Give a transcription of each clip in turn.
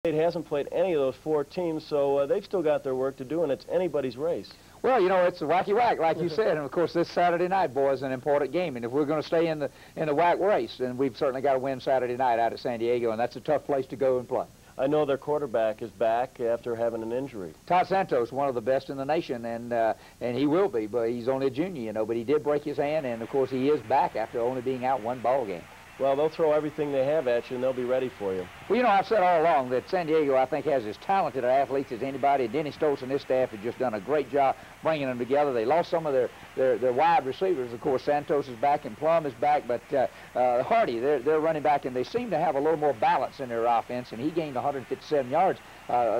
State hasn't played any of those 4 teams, so they've still got their work to do, and it's anybody's race. Well, you know, it's a wacky whack, like you said, and of course this Saturday night, boy, is an important game. And if we're going to stay in the whack race, then we've certainly got to win Saturday night out at San Diego, and that's a tough place to go and play. I know their quarterback is back after having an injury. Todd Santos, one of the best in the nation, and he will be, but he's only a junior, you know. But he did break his hand, and of course he is back after only being out 1 ball game. Well, they'll throw everything they have at you, and they'll be ready for you. Well, you know, I've said all along that San Diego, I think, has as talented athletes as anybody. Denny Stoltz and his staff have just done a great job bringing them together. They lost some of their wide receivers. Of course, Santos is back and Plum is back, but Hardy, they're running back, and they seem to have a little more balance in their offense, and he gained 157 yards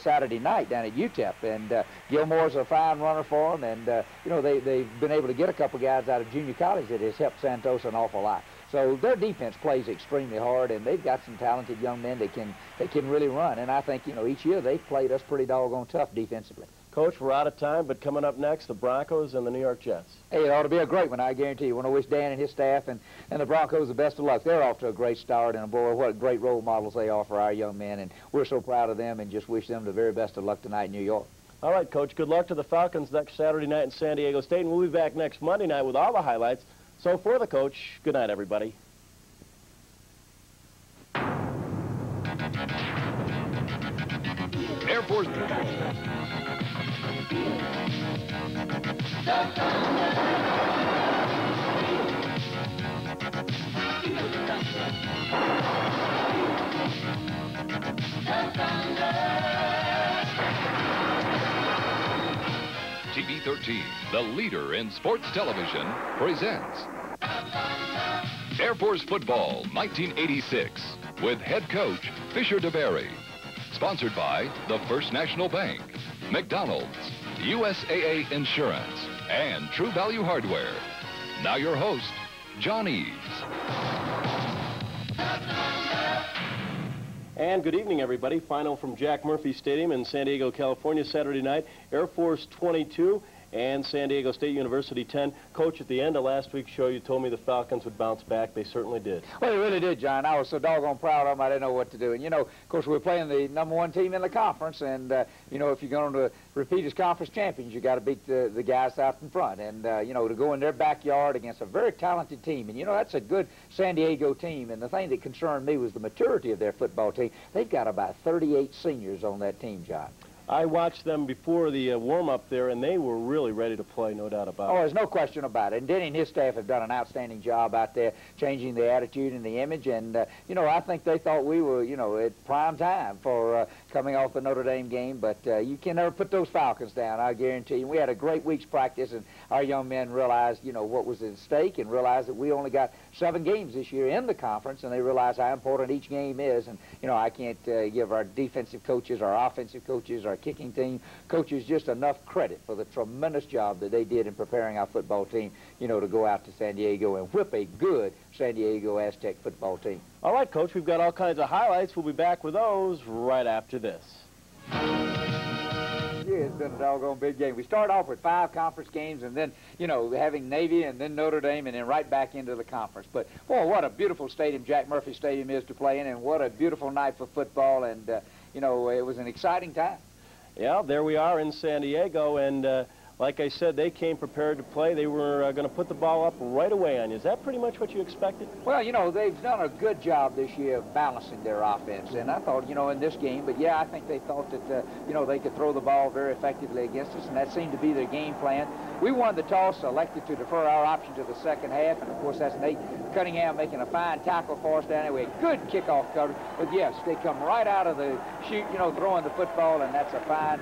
Saturday night down at UTEP, and Gilmore's a fine runner for them, and, you know, they've been able to get a couple guys out of junior college that has helped Santos an awful lot. So their defense plays extremely hard, and they've got some talented young men that can really run. And I think, you know, each year they've played us pretty doggone tough defensively. Coach, we're out of time, but coming up next, the Broncos and the New York Jets. Hey, it ought to be a great one, I guarantee you. I want to wish Dan and his staff and the Broncos the best of luck. They're off to a great start, and boy, what great role models they are for our young men, and we're so proud of them and just wish them the very best of luck tonight in New York. All right, Coach, good luck to the Falcons next Saturday night in San Diego State, and we'll be back next Monday night with all the highlights. So for the coach, good night, everybody. Air Force. TV 13, the leader in sports television, presents Air Force Football 1986 with head coach Fisher Deberry. Sponsored by the First National Bank, McDonald's, USAA Insurance, and True Value Hardware. Now your host, John Eves. And good evening, everybody. Final from Jack Murphy Stadium in San Diego, California, Saturday night. Air Force 22 and San Diego State University 10. Coach, at the end of last week's show, you told me the Falcons would bounce back. They certainly did. Well, they really did, John. I was so doggone proud of them, I didn't know what to do. And, you know, of course, we're playing the #1 team in the conference, and, you know, if you're going to repeat as conference champions, you got to beat the guys out in front. And, you know, to go in their backyard against a very talented team. And, you know, that's a good San Diego team. And the thing that concerned me was the maturity of their football team. They've got about 38 seniors on that team, John. I watched them before the warm-up there, and they were really ready to play, no doubt about it. Oh, there's no question about it. And Denny and his staff have done an outstanding job out there changing the attitude and the image. And, you know, I think they thought we were, you know, at prime time for coming off the Notre Dame game. But you can never put those Falcons down, I guarantee you. We had a great week's practice, and our young men realized, you know, what was at stake and realized that we only got 7 games this year in the conference, and they realized how important each game is. And, you know, I can't give our defensive coaches, our offensive coaches, our kicking team coaches just enough credit for the tremendous job that they did in preparing our football team, you know, to go out to San Diego and whip a good San Diego Aztec football team. All right, Coach, we've got all kinds of highlights. We'll be back with those right after this. Yeah, it's been a doggone big game. We started off with 5 conference games, and then, you know, having Navy and then Notre Dame, and then right back into the conference. But, boy, what a beautiful stadium Jack Murphy Stadium is to play in, and what a beautiful night for football. And, you know, it was an exciting time. Yeah, there we are in San Diego, and like I said, they came prepared to play. They were going to put the ball up right away on you. Is that pretty much what you expected? Well, you know, they've done a good job this year of balancing their offense, and I thought, you know, in this game, but yeah, I think they thought that, you know, they could throw the ball very effectively against us, and that seemed to be their game plan. We won the toss, elected to defer our option to the second half, and of course that's Nate Cunningham making a fine tackle for us down there. We had good kickoff coverage, but yes, they come right out of the chute, you know, throwing the football, and that's a fine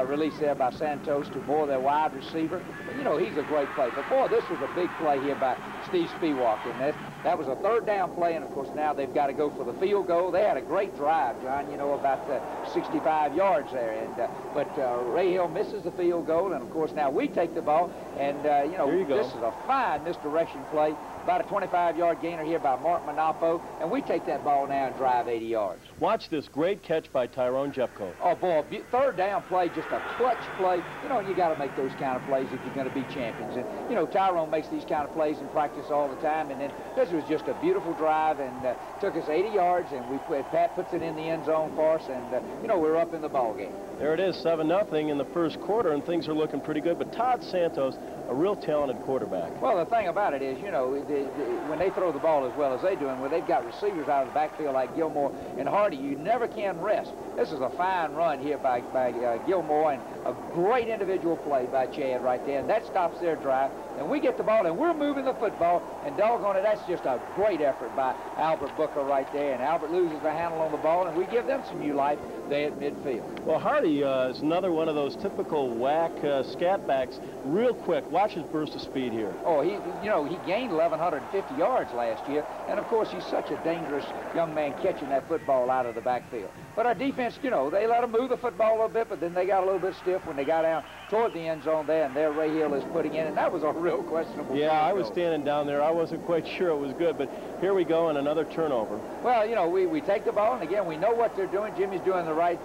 release there by Santos to Moore, their wide receiver. But, you know, he's a great play. But, boy, this was a big play here by Steve Spiewak, and that was a 3rd down play, and, of course, now they've got to go for the field goal. They had a great drive, John, you know, about 65 yards there. And but Ray Hill misses the field goal, and, of course, now we take the ball, and, you know, this is a fine misdirection play about a 25-yard gainer here by Mark Manafo, and we take that ball now and drive 80 yards. Watch this great catch by Tyrone Jeffcoat. Oh, boy, third down play, just a clutch play. You know, you got to make those kind of plays if you're going to be champions. And, you know, Tyrone makes these kind of plays in practice all the time, and then this was just a beautiful drive, and took us 80 yards, and Pat puts it in the end zone for us, and, you know, we're up in the ball game. There it is, 7-0 in the first quarter, and things are looking pretty good. But Todd Santos, a real talented quarterback. Well, the thing about it is, you know, when they throw the ball as well as they do, and when they've got receivers out of the backfield like Gilmore and Hardy, you never can rest. This is a fine run here by Gilmore, and a great individual play by Chad right there, and that stops their drive. And we get the ball, and we're moving the football, and doggone it, that's just a great effort by Albert Booker right there, and Albert loses the handle on the ball, and we give them some new life there at midfield. Well, Hardy is another one of those typical whack scat backs, real quick. Watch his burst of speed here. Oh, he gained 1,150 yards last year, and of course he's such a dangerous young man catching that football out of the backfield. But our defense, you know, they let him move the football a little bit, but then they got a little bit stiff when they got down toward the end zone there, and there Ray Hill is putting in, and that was a real questionable. Yeah, I was standing down there. I wasn't quite sure it was good, but here we go, and another turnover. Well, you know, we take the ball, and again, we know what they're doing. Jimmy's doing the right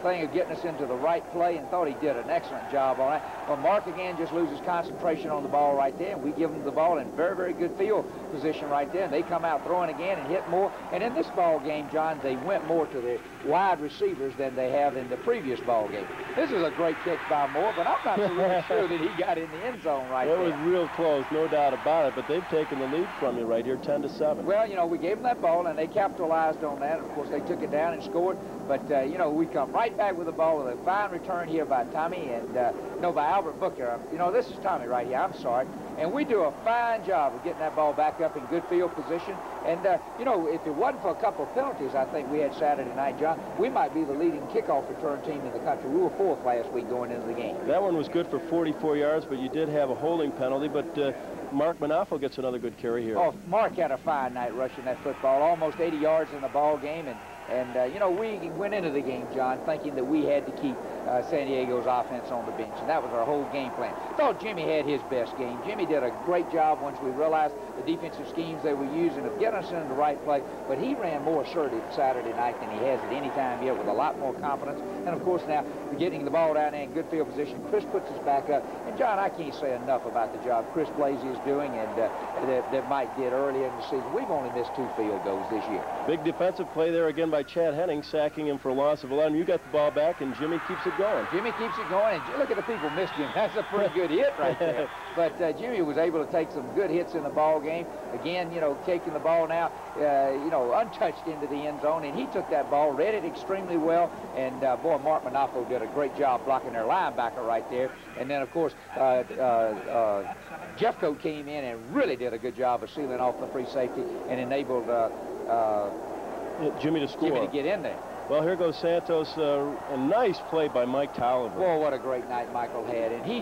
thing of getting us into the right play, and thought he did an excellent job on that. But Mark, again, just loses concentration on the ball right there, and we give him the ball in very, very good field position right there, and they come out throwing again and hit more. And in this ball game, John, they went more to the wide receivers than they have in the previous ball game. This is a great catch by Moore, but I'm not so really sure that he got in the end zone right there. It was real close, no doubt about it, but they've taken the lead from you right here, 10-7. Well, you know, we gave them that ball, and they capitalized on that. Of course, they took it down and scored. But, you know, we come right back with the ball with a fine return here by Tommy and, no, by Albert Booker. You know, this is Tommy right here. I'm sorry. And we do a fine job of getting that ball back up in good field position. And, you know, if it wasn't for a couple of penalties I think we had Saturday night, John, we might be the leading kickoff return team in the country. We were fourth last week going into the game. That one was good for 44 yards, but you did have a holding penalty. But Mark Manafo gets another good carry here. Oh, Mark had a fine night rushing that football, almost 80 yards in the ball game. And you know, we went into the game, John, thinking that we had to keep San Diego's offense on the bench, and that was our whole game plan. Thought Jimmy had his best game. Jimmy did a great job once we realized the defensive schemes they were using of getting us into the right play, but he ran more assertive Saturday night than he has at any time yet, with a lot more confidence. And, of course, now getting the ball down there in good field position, Chris puts us back up. And, John, I can't say enough about the job Chris Blasey is doing and that Mike did earlier in the season. We've only missed 2 field goals this year. Big defensive play there again by Chad Henning, sacking him for a loss of 11. You got the ball back, and Jimmy keeps it going. Jimmy keeps it going, and look at the people missed him. That's a pretty good hit right there. But Jimmy was able to take some good hits in the ball game. Again, you know, taking the ball now, you know, untouched into the end zone, and he took that ball, read it extremely well, and boy, Mark Manafo did a great job blocking their linebacker right there. And then, of course, Jeffcoat came in and really did a good job of sealing off the free safety and enabled Jimmy to score. Jimmy to get in there. Well, here goes Santos. A nice play by Mike Tolliver. Boy, what a great night Michael had. And he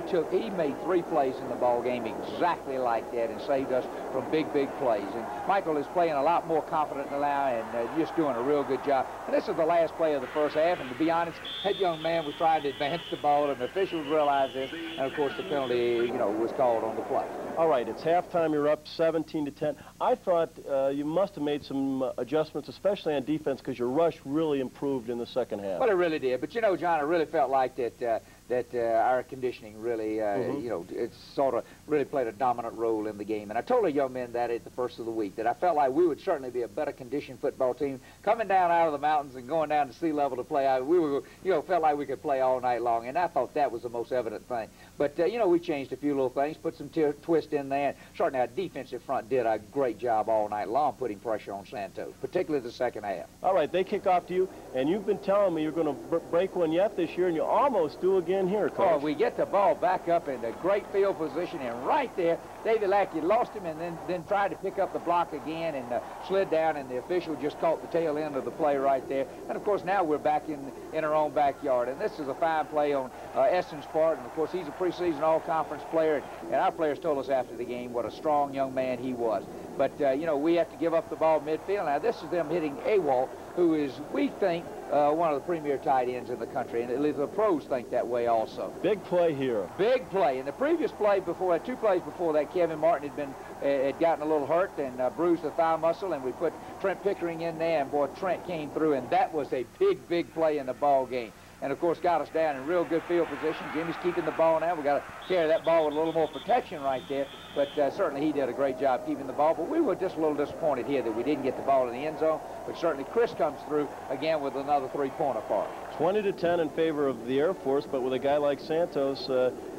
made 3 plays in the ball game exactly like that and saved us from big, big plays. And Michael is playing a lot more confident now and just doing a real good job. And this is the last play of the first half. And to be honest, that young man was trying to advance the ball, and the officials realized this. And, of course, the penalty, you know, was called on the play. All right, it's halftime. You're up 17-10. I thought you must have made some adjustments, especially on defense, because your rush really improved in the second half. Well, it really did. But, you know, John, I really felt like that our conditioning really, you know, it sort of really played a dominant role in the game. And I told the young men that at the first of the week, that I felt like we would certainly be a better conditioned football team coming down out of the mountains and going down to sea level to play. We were, you know, felt like we could play all night long, and I thought that was the most evident thing. But, you know, we changed a few little things, put some twist in there. Certainly our defensive front did a great job all night long putting pressure on Santos, particularly the second half. All right, they kick off to you, and you've been telling me you're going to break one yet this year, and you almost do again here, Coach. Oh, we get the ball back up in a great field position, and right there, David Lackey lost him and then tried to pick up the block again and slid down, and the official just caught the tail end of the play right there. And, of course, now we're back in our own backyard, and this is a fine play on Eston's part, and of course he's a preseason all-conference player, and our players told us after the game what a strong young man he was. But, you know, we have to give up the ball midfield. Now, this is them hitting Awol, who is, we think, one of the premier tight ends in the country, and at least the pros think that way also. Big play here. Big play. In the previous play before that, 2 plays before that, Kevin Martin had gotten a little hurt and bruised the thigh muscle, and we put Trent Pickering in there, and boy, Trent came through, and that was a big play in the ball game. And, of course, got us down in real good field position. Jimmy's keeping the ball now. We've got to carry that ball with a little more protection right there. But certainly he did a great job keeping the ball. But we were just a little disappointed here that we didn't get the ball in the end zone. But certainly Chris comes through again with another 3-pointer for us. 20-10 in favor of the Air Force, but with a guy like Santos,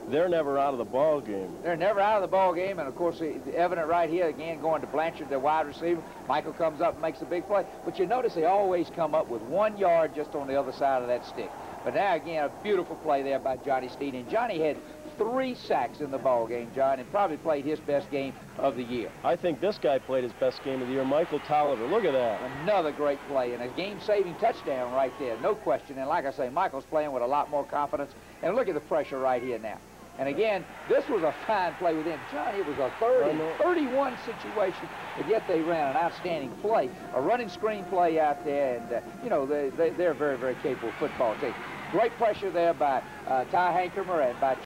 they're never out of the ball game. They're never out of the ball game, and of course, evident right here again, going to Blanchard, the wide receiver. Michael comes up and makes a big play. But you notice they always come up with 1 yard just on the other side of that stick. But now again, a beautiful play there by Johnny Steed, and Johnny had 3 sacks in the ball game, John, and probably played his best game of the year. I think this guy played his best game of the year, Michael Tolliver. Look at that. Another great play, and a game-saving touchdown right there, no question. And like I say, Michael's playing with a lot more confidence. And look at the pressure right here now. And again, this was a fine play with him. Johnny, it was a 30-31 situation, but yet they ran an outstanding play, a running screen play out there, and, you know, they're a very capable football team. Great pressure there by Ty Hankermer and by